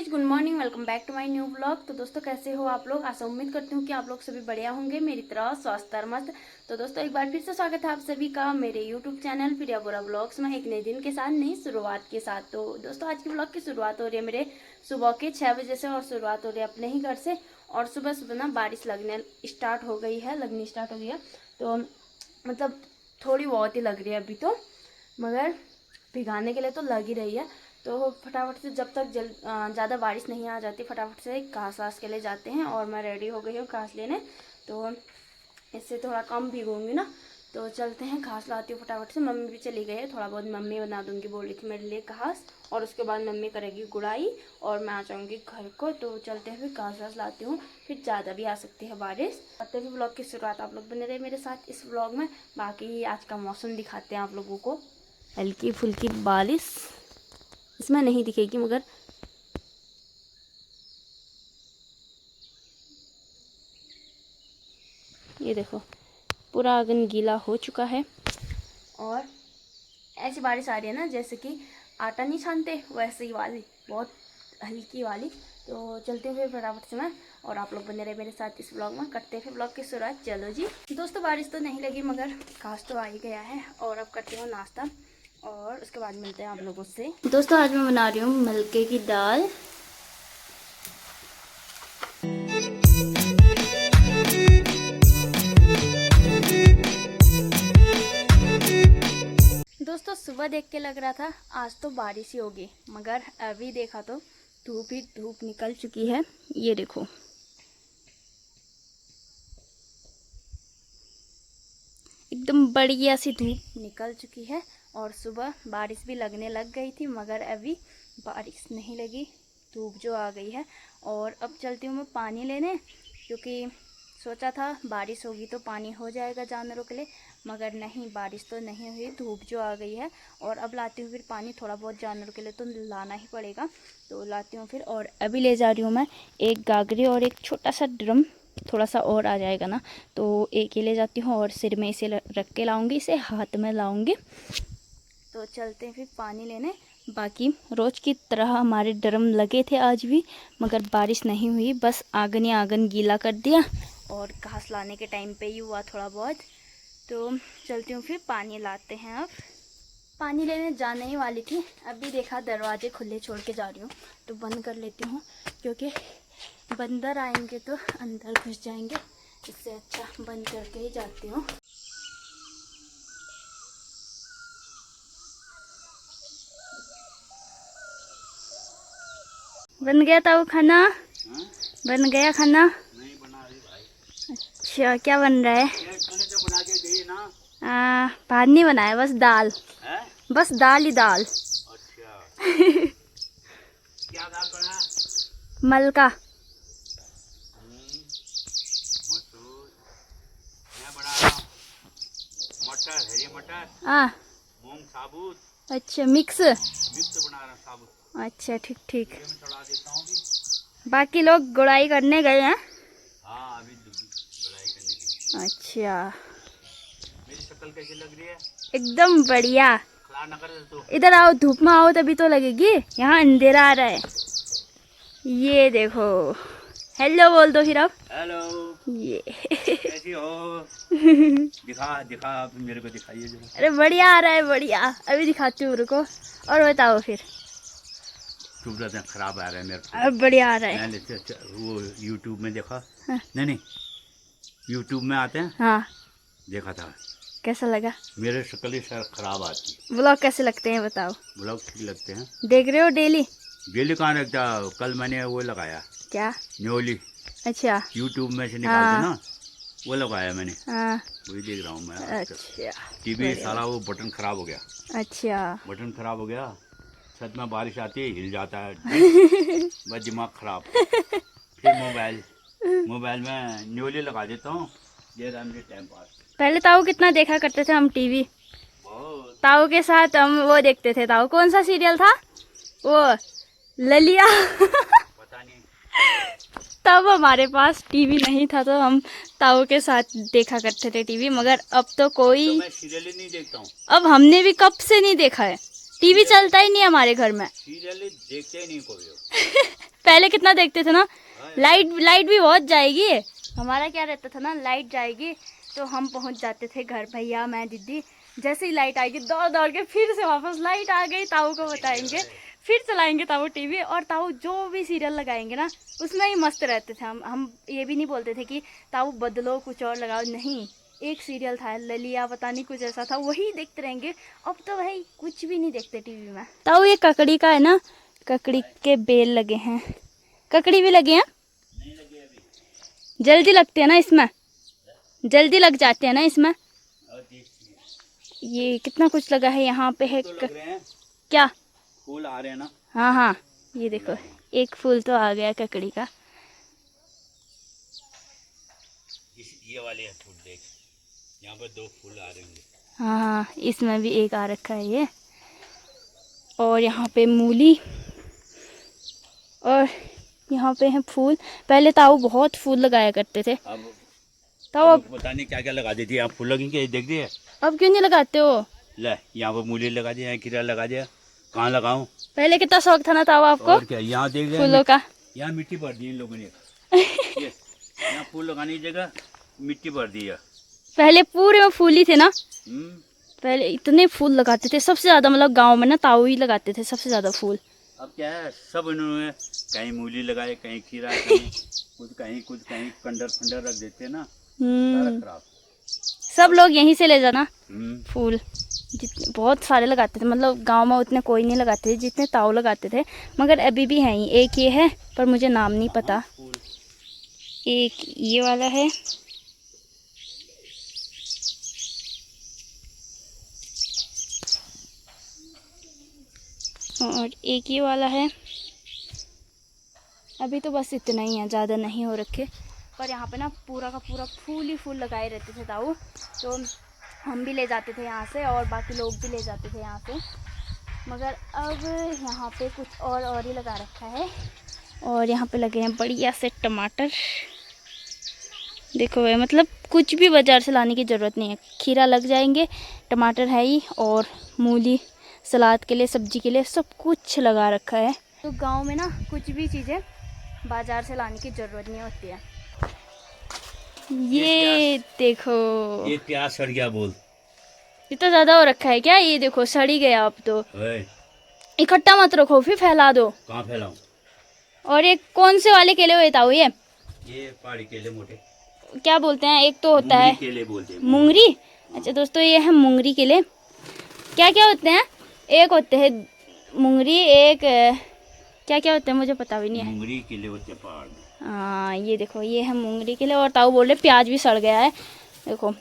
Good morning, welcome back to my new blog. तो दोस्तों कैसे हो आप लोग। आशा उम्मीद करती हूँ कि आप लोग सभी बढ़िया होंगे, मेरी तरह स्वस्थ और मस्त। तो दोस्तों एक बार फिर से स्वागत है आप सभी का मेरे यूट्यूब चैनल प्रिया बोरा ब्लॉग्स में, एक नए दिन के साथ, नई शुरुआत के साथ। तो दोस्तों आज की ब्लॉग की शुरुआत हो रही है मेरे सुबह के 6 बजे से, और शुरुआत हो रही है अपने ही घर से। और सुबह सुबह ना बारिश लगनी स्टार्ट हो गई है। तो मतलब थोड़ी बहुत ही लग रही है अभी तो, मगर भिगाने के लिए तो लग ही रही है। तो फटाफट से जब तक ज़्यादा बारिश नहीं आ जाती, फटाफट से घास वास के लिए जाते हैं। और मैं रेडी हो गई हूँ घास लेने, तो इससे थोड़ा कम भिगोंगी ना। तो चलते हैं, घास लाती हूँ फटाफट से। मम्मी भी चली गई है, थोड़ा बहुत मम्मी बना दूँगी बोल रही थी मेरे लिए घास। और उसके बाद मम्मी करेगी गुड़ाई और मैं आ जाऊँगी घर को। तो चलते हैं, फिर घास वास लाती हूँ, फिर ज़्यादा भी आ सकती है बारिश। करते हैं ब्लॉग की शुरुआत, आप लोग बने रहे मेरे साथ इस ब्लॉग में। बाकी आज का मौसम दिखाते हैं आप लोगों को। हल्की फुल्की बारिश इसमें नहीं दिखेगी, मगर ये देखो पूरा आंगन गीला हो चुका है। और ऐसी बारिश आ रही है ना जैसे कि आटा नहीं छानते, वैसे ही वाली, बहुत हल्की वाली। तो चलते हुए फटाफट से मैं, और आप लोग बने रहे मेरे साथ इस ब्लॉग में। करते हैं ब्लॉग की शुरुआत। चलो जी दोस्तों, बारिश तो नहीं लगी मगर घास तो आ ही गया है। और अब करती हूँ नाश्ता और उसके बाद मिलते हैं आप लोगों से। दोस्तों आज मैं बना रही हूँ मलके की दाल। दोस्तों सुबह देख के लग रहा था आज तो बारिश ही होगी, मगर अभी देखा तो धूप ही धूप निकल चुकी है। ये देखो एकदम बढ़िया सी धूप निकल चुकी है। और सुबह बारिश भी लगने लग गई थी, मगर अभी बारिश नहीं लगी, धूप जो आ गई है। और अब चलती हूँ मैं पानी लेने, क्योंकि सोचा था बारिश होगी तो पानी हो जाएगा जानवरों के लिए, मगर नहीं, बारिश तो नहीं हुई, धूप जो आ गई है। और अब लाती हूँ फिर पानी, थोड़ा बहुत जानवरों के लिए तो लाना ही पड़ेगा। तो लाती हूँ फिर। और अभी ले जा रही हूँ मैं एक गागरी और एक छोटा सा ड्रम, थोड़ा सा और आ जाएगा ना, तो एक ही ले जाती हूँ और सिर में इसे रख के लाऊंगी, इसे हाथ में लाऊंगी। तो चलते हैं फिर पानी लेने। बाकी रोज़ की तरह हमारे ड्रम लगे थे आज भी, मगर बारिश नहीं हुई, बस आंगन ही आंगन गीला कर दिया। और घास लाने के टाइम पे ही हुआ थोड़ा बहुत। तो चलती हूँ फिर, पानी लाते हैं। अब पानी लेने जाने ही वाली थी, अभी देखा दरवाजे खुले छोड़ के जा रही हूँ, तो बंद कर लेती हूँ, क्योंकि बंदर आएंगे तो अंदर घुस जाएंगे। इससे अच्छा बंद करके ही जाती हूँ। बन गया था वो खाना? बन गया खाना? नहीं बना रही भाई। अच्छा क्या बन रहा है? तो बना के गई ना। भात नहीं बनाया, बस दाल है? बस दाल ही दाल। अच्छा क्या दाल बना? मलका। मसूर। मैं बना रहा हूँ मटर, हरी मटर, मूंग साबुत। अच्छा मिक्स मिक्स बना रहा हूँ साबुत। अच्छा ठीक ठीक। ये मैं चढ़ा देता हूँ अभी। बाकी लोग गुड़ाई करने गए हैं। हाँ अभी बुलाई करने की। अच्छा मेरी शक्ल कैसी लग रही है? एकदम बढ़िया। खला न कर तो। इधर आओ, धूप में आओ तभी तो लगेगी, यहाँ अंधेरा आ रहा है। ये देखो, हेलो बोल दो फिर अब। हेलो। ये कैसी हो? दिखा दिखा, आप मेरे को दिखाइए जरा। अरे बढ़िया आ रहा है, बढ़िया। अभी दिखाती हूँ, रुको। और बताओ फिर। सूरज खराब आ रहा है मेरे को। अब बढ़िया आ रहा है। मैंने वो यूट्यूब में देखा। हाँ। नहीं यूट्यूब में आते हैं। हाँ देखा था। कैसा लगा? मेरे शक्ल ही खराब आती। ब्लॉग कैसे लगते हैं बताओ? ब्लॉग ठीक लगते हैं। देख रहे हो डेली? डेली कहाँ रखता, कल मैंने वो लगाया क्या? न्योली। अच्छा यूट्यूब में से निकालते हाँ ना, वो लगाया मैंने। हाँ। वही देख रहा हूँ मैं। अच्छा टीवी सारा वो बटन खराब हो गया। अच्छा बटन खराब हो गया, छत में बारिश आती है हिल जाता है। बस दिमाग खराब। फिर मोबाइल में न्योली लगा देता हूँ, ये रहा मेरे टाइम पास। पहले ताऊ कितना देखा करते थे हम टीवी। बहुत। ताऊ के साथ हम वो देखते थे। ताऊ कौन सा सीरियल था वो, ललिया। पता नहीं। तब हमारे पास टीवी नहीं था, तो हम ताऊ के साथ देखा करते थे टीवी, मगर अब तो कोई। तो मैं सीरियल ही नहीं देखता हूँ। अब हमने भी कब से नहीं देखा है, टीवी चलता ही नहीं हमारे घर में। सीरियल देखते ही नहीं कोई। पहले कितना देखते थे ना, लाइट भी बहुत जाएगी। हमारा क्या रहता था ना, लाइट जाएगी तो हम पहुंच जाते थे घर, भैया मैं दीदी। जैसे ही लाइट आएगी दौड़ दौड़ के फिर से वापस, लाइट आ गई ताऊ को बताएंगे, फिर चलाएंगे ताऊ टीवी, और ताऊ जो भी सीरियल लगाएंगे ना उसमें ही मस्त रहते थे हम ये भी नहीं बोलते थे कि ताऊ बदलो कुछ और लगाओ, नहीं। एक सीरियल था ललिया, पता नहीं कुछ ऐसा था, वही देखते रहेंगे। अब तो भाई कुछ भी नहीं देखते टीवी में। ताऊ ये ककड़ी का है ना, ककड़ी के बेल लगे हैं, ककड़ी भी लगे हैं, जल्दी लगते हैं ना इसमें, जल्दी लग जाते हैं ना इसमें। ये कितना कुछ लगा है यहाँ पे है क्या, फूल आ रहे हैं ना। हाँ हाँ, ये देखो एक फूल तो आ गया ककड़ी का। ये वाले फूल देख, यहाँ पर 2 फूल आ रहे होंगे। हाँ हाँ, इसमें भी एक आ रखा है ये। और यहाँ पे मूली, और यहाँ पे है फूल। पहले ताऊ बहुत फूल लगाया करते थे, अब पता नहीं क्या क्या लगा देती है। आप फूल लगेंगे देख दिए, अब क्यों नहीं लगाते हो? ले यहाँ पर मूली लगा दिया, खीरा लगा दिया, कहाँ लगाऊं? पहले कितना शौक था ना ताऊ आपको? और क्या, यहाँ देख फूलों का। यहाँ मिट्टी भर दी इन लोगों ने। यहाँ फूल लगाने की जगह मिट्टी भर दी है। पहले पूरे में फूल ही थे ना, हम्म। पहले इतने फूल लगाते थे, सबसे ज्यादा मतलब गांव में ना ताऊ ही लगाते थे सबसे ज्यादा फूल। अब क्या है, सब इन्होंने कहीं मूली लगाए, कहीं खीरा, कहीं कुछ कहीं कंडर फंडर रख देते हैं ना, सारा खराब। सब लोग यहीं से ले जाना हम्म। फूल, जितने बहुत सारे लगाते थे, मतलब गांव में उतने कोई नहीं लगाते थे जितने ताऊ लगाते थे। मगर अभी भी हैं ही, एक ये है पर मुझे नाम नहीं पता, एक ये वाला है, और एक ये वाला है। अभी तो बस इतना ही है, ज़्यादा नहीं हो रखे। पर यहाँ पे ना पूरा का पूरा फूल ही फूल लगाए रहते थे ताऊ, तो हम भी ले जाते थे यहाँ से और बाकी लोग भी ले जाते थे यहाँ से। मगर अब यहाँ पे कुछ और ही लगा रखा है। और यहाँ पे लगे हैं बढ़िया से टमाटर, देखो भाई, मतलब कुछ भी बाज़ार से लाने की ज़रूरत नहीं है, खीरा लग जाएंगे, टमाटर है ही, और मूली सलाद के लिए, सब्जी के लिए, सब कुछ लगा रखा है। तो गांव में ना कुछ भी चीज़ें बाज़ार से लाने की ज़रूरत नहीं होती है। ये देखो, ये प्याज सड़ गया बोल, इतना ज़्यादा हो रखा है क्या? ये देखो सड़ ही गया अब तो। इकट्ठा मत रखो, फिर फैला दो। कहाँ फैलाऊं? और ये कौन से वाले केले हुए ताऊ? ये पहाड़ी केले मोटे क्या बोलते हैं, एक तो होता है केले बोलते हैं, मुंगरी। अच्छा दोस्तों, ये है मुंगरी केले। क्या क्या होते हैं? एक होते हैं मुंगरी, एक क्या क्या होते हैं मुझे पता भी नहीं है। मुंगरी केले होते हैं पहाड़ में। हाँ ये देखो, ये है मुंगरी केले। और ताऊ बोल रहे प्याज भी सड़ गया है। देखो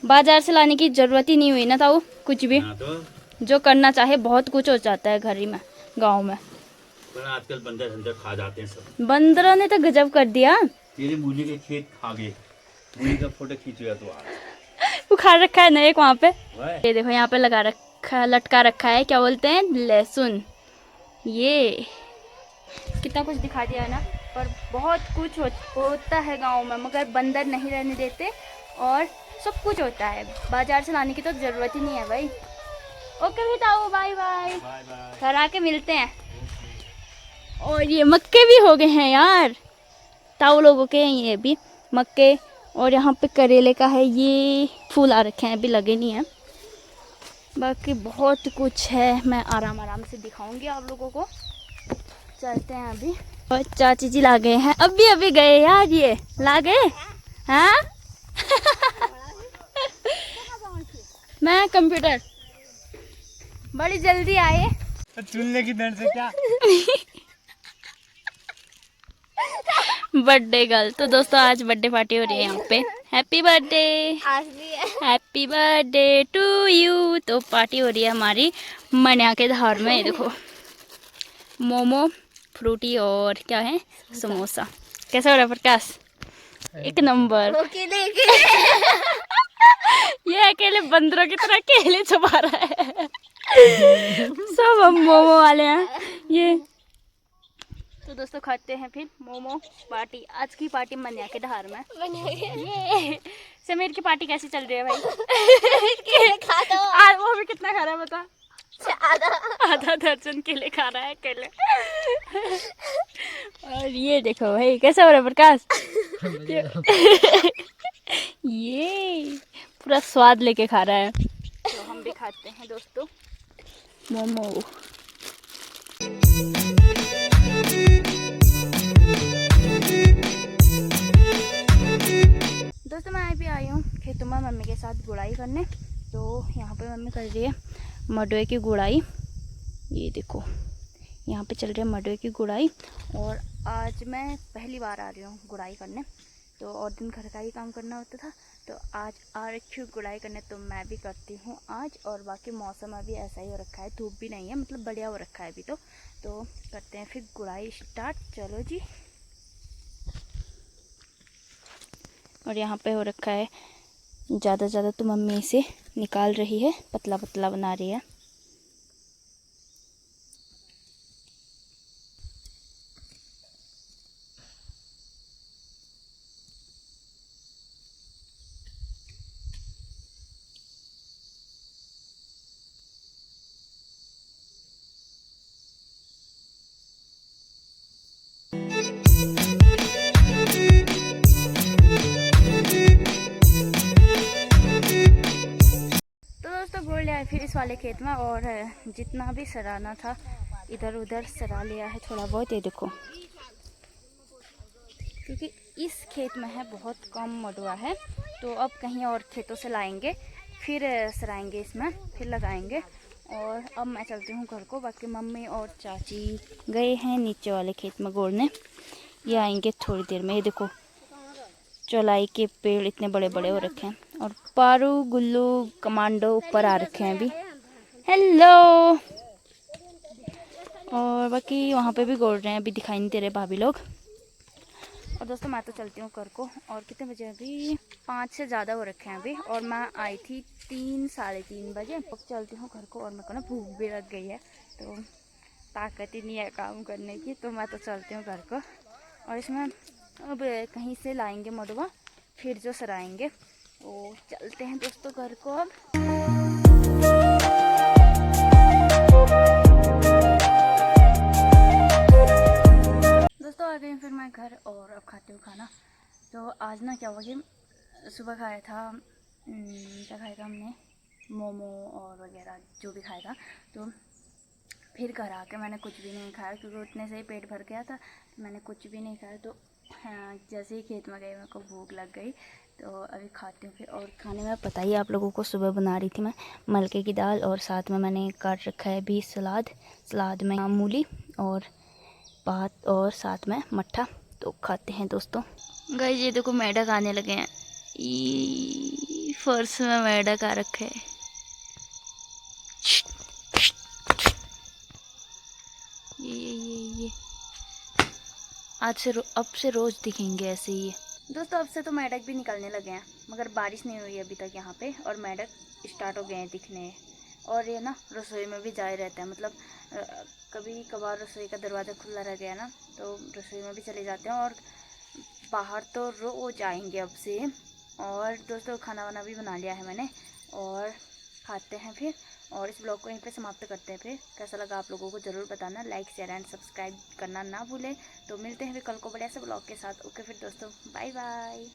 बाजार से लाने की ज़रूरत ही नहीं हुई ना ताऊ, कुछ भी तो जो करना चाहे बहुत कुछ हो जाता है घर ही में, गाँव में। पर आजकल बंदर खा जाते हैं सब। बंदरों ने तो गजब कर दिया, तेरे मूली के खेत खा गए, मूली का फोटो खींचेगा तो उखाड़ रखा है ना एक वहाँ पे। ये देखो यहाँ पे लगा रखा, लटका रखा है, क्या बोलते हैं, लहसुन। ये कितना कुछ दिखा दिया है ना, पर बहुत कुछ होता है गांव में, मगर बंदर नहीं रहने देते और सब कुछ होता है। बाजार से लाने की तो ज़रूरत ही नहीं है भाई। ओके भी ताऊ, बाय बाय, घर आके मिलते हैं। और ये मक्के भी हो गए हैं यार, ताऊ लोगों के हैं ये भी मक्के। और यहाँ पे करेले का है, ये फूल आ रखे हैं, अभी लगे नहीं हैं। बाकी बहुत कुछ है, मैं आराम से दिखाऊंगी आप लोगों को। चलते हैं अभी। और चाची जी ला गए हैं, अभी गए यार, ये ला गए। हाँ मैं कंप्यूटर, बड़ी जल्दी आए। चुनने की दर्द से क्या बर्थडे गर्ल। तो दोस्तों आज बर्थडे पार्टी हो रही है यहाँ पे। Happy birthday, happy birthday to you. तो पार्टी हो रही है हमारी मनिया के धार में। ये देखो मोमो, फ्रूटी और क्या है, समोसा। कैसा हो रहा है प्रकाश? एक नंबर। ये अकेले बंदरों की तरह केले छुपा रहा है। सब हम मोमो वाले हैं ये। तो दोस्तों खाते हैं फिर मोमो। पार्टी आज की पार्टी मनिया के धार में। ये समीर की पार्टी कैसी चल रही है भाई? आज वो भी कितना खा रहा है बता? आधा दर्जन केले खा रहा है, केले। और ये देखो भाई कैसा हो रहा है प्रकाश। ये पूरा स्वाद लेके खा रहा है। तो हम भी खाते हैं दोस्तों मोमो। दोस्तों मैं भी आई हूँ खेतों में मम्मी के साथ गुड़ाई करने। तो यहाँ पे मम्मी कर रही है मडवे की गुड़ाई। ये देखो यहाँ पे चल रही है मडवे की गुड़ाई। और आज मैं पहली बार आ रही हूँ गुड़ाई करने। तो और दिन घर का ही काम करना होता था, तो आज आ रखी हूँ गुड़ाई करने। तो मैं भी करती हूँ आज। और बाकी मौसम अभी ऐसा ही हो रखा है, धूप भी नहीं है, मतलब बढ़िया हो रखा है अभी। तो करते हैं फिर गुड़ाई स्टार्ट। चलो जी। और यहाँ पे हो रखा है ज़्यादा ज़्यादा, तो मम्मी इसे निकाल रही है, पतला पतला बना रही है। बोल लिया है फिर इस वाले खेत में। और जितना भी सराहना था इधर उधर सरा लिया है थोड़ा बहुत। ये देखो क्योंकि इस खेत में है बहुत कम मडुआ है, तो अब कहीं और खेतों से लाएंगे, फिर सराएंगे इसमें, फिर लगाएंगे। और अब मैं चलती हूँ घर को। बाकी मम्मी और चाची गए हैं नीचे वाले खेत में गोड़ने। ये आएंगे थोड़ी देर में। ये देखो चौलाई के पेड़ इतने बड़े बड़े हो रखे हैं। और पारू गुल्लू कमांडो ऊपर आ रखे हैं अभी। हेलो। और बाकी वहाँ पे भी गोड़ रहे हैं, अभी दिखाई नहीं दे रहे भाभी लोग। और दोस्तों मैं तो चलती हूँ घर को। और कितने बजे अभी 5 से ज़्यादा हो रखे हैं अभी। और मैं आई थी 3 साढ़े 3 बजे। अब चलती हूँ घर को। और मेरे को ना भूख भी लग गई है, तो ताकत ही नहीं है काम करने की, तो मैं तो चलती हूँ घर को। और इसमें अब कहीं से लाएंगे मडुआ, फिर जो सराएंगे। तो चलते हैं दोस्तों घर को अब। दोस्तों आ गई फिर मैं घर। और अब खाती हूँ खाना। तो आज ना क्या हुआ कि सुबह खाया था, क्या खाया था हमने, मोमो और वगैरह जो भी खाया था। तो फिर घर आके मैंने कुछ भी नहीं खाया, क्योंकि उतने से ही पेट भर गया था। तो मैंने कुछ भी नहीं खाया। तो हाँ, जैसे ही खेत में गई मेरे को भूख लग गई। तो अभी खाती हूँ फिर। और खाने में पता ही आप लोगों को, सुबह बना रही थी मैं मलके की दाल, और साथ में मैंने काट रखा है भी सलाद। सलाद में मूली और भात और साथ में मट्ठा। तो खाते हैं दोस्तों। गाइस ये देखो मेढक आने लगे हैं। फर्श में मेढक आ रखे है। ये अब से रोज दिखेंगे ऐसे ही। दोस्तों अब से तो मेढक भी निकलने लगे हैं, मगर बारिश नहीं हुई अभी तक यहाँ पे, और मेढक स्टार्ट हो गए हैं दिखने। और ये ना रसोई में भी जाए रहते हैं, मतलब कभी कभार रसोई का दरवाज़ा खुला रह गया ना, तो रसोई में भी चले जाते हैं। और बाहर तो रोज आएंगे अब से। और दोस्तों खाना वाना भी बना लिया है मैंने। और खाते हैं फिर। और इस ब्लॉग को यहीं पे समाप्त करते हैं। फिर कैसा लगा आप लोगों को ज़रूर बताना, लाइक शेयर एंड सब्सक्राइब करना ना भूलें। तो मिलते हैं फिर कल को बढ़िया से ब्लॉग के साथ। ओके फिर दोस्तों, बाय बाय।